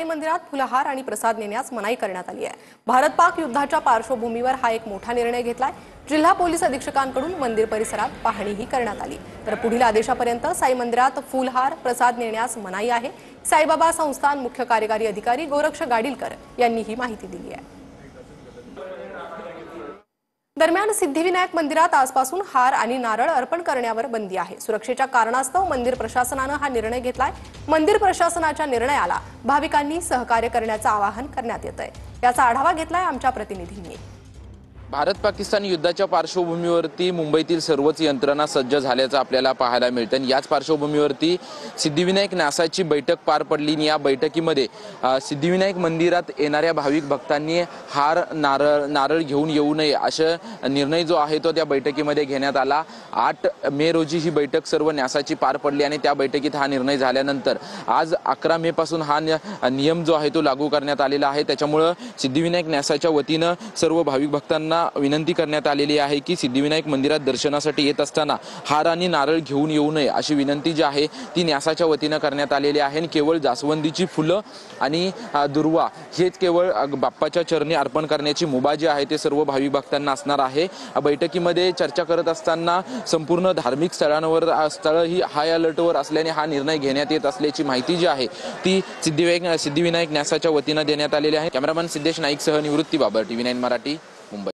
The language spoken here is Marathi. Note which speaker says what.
Speaker 1: साई मंदिरात फुलहार आणि प्रसाद नेण्यास मनाई करण्यात आली आहे। भारत पाक युद्धाच्या पार्श्वभूमीवर हा एक मोठा निर्णय घेतलाय। जिल्हा पोलीस अधीक्षकांकडून मंदिर परिसरात पाहणीही करण्यात आली। तर पुढील आदेशापर्यंत साई मंदिरात फुलहार प्रसाद नेण्यास मनाई आहे। साईबाबा संस्थान मुख्य कार्यकारी अधिकारी गोरक्ष गाडीलकर यांनी ही माहिती दिली आहे। दरम्यान सिद्धिविनायक मंदिरात आजपासून हार आणि नारळ अर्पण करण्यावर बंदी आहे। सुरक्षेच्या कारणास्तव मंदिर प्रशासनाने हा निर्णय घेतलाय। मंदिर प्रशासनाच्या निर्णयाला भाविकांनी सहकार्य करण्याचे आवाहन करण्यात येत आहे। याचा आढावा घेतलाय आमच्या प्रतिनिधींनी।
Speaker 2: भारत पाकिस्तान युद्धाच्या पार्श्वभूमीवरती मुंबईतील सर्वच यंत्रणा सज्ज झाल्याचं आपल्याला पाहायला मिळतं आणि याच पार्श्वभूमीवरती सिद्धिविनायक न्यासाची बैठक पार पडली आणि या बैठकीमध्ये सिद्धिविनायक मंदिरात येणाऱ्या भाविक भक्तांनी हार नारळ घेऊन येऊ नये असा निर्णय जो आहे तो त्या बैठकीमध्ये घेण्यात आला। 8 मे रोजी ही बैठक सर्व न्यासाची पार पडली आणि त्या बैठकीत हा निर्णय झाल्यानंतर आज 11 मे पासून हा नियम जो आहे तो लागू करण्यात आलेला आहे। त्याच्यामुळे सिद्धिविनायक न्यासाच्या वतीने सर्व भाविक भक्तांना विनंती करण्यात आलेली आहे की सिद्धिविनायक मंदिरात दर्शनासाठी येत असताना हार आणि नारळ घेऊन येऊ नये अशी विनंती जी आहे ती न्यासाच्या वतीने करण्यात आलेली आहे आणि केवळ जास्वंदीची फुलं आणि दुर्वा हेच केवळ बाप्पाच्या चरणी अर्पण करण्याची मुभा जी आहे ते सर्व भाविक भक्तांना असणार आहे। बैठकीमध्ये चर्चा करत असताना संपूर्ण धार्मिक स्थळ ही हाय अलर्टवर असल्याने हा निर्णय घेण्यात येत असल्याची माहिती जी आहे ती सिद्धिविनायक न्यासाच्या वतीने देण्यात आलेली आहे। कॅमेरामन सिद्धेश नाईकसह निवृत्ती बाबर, TV9 मराठी, मुंबई।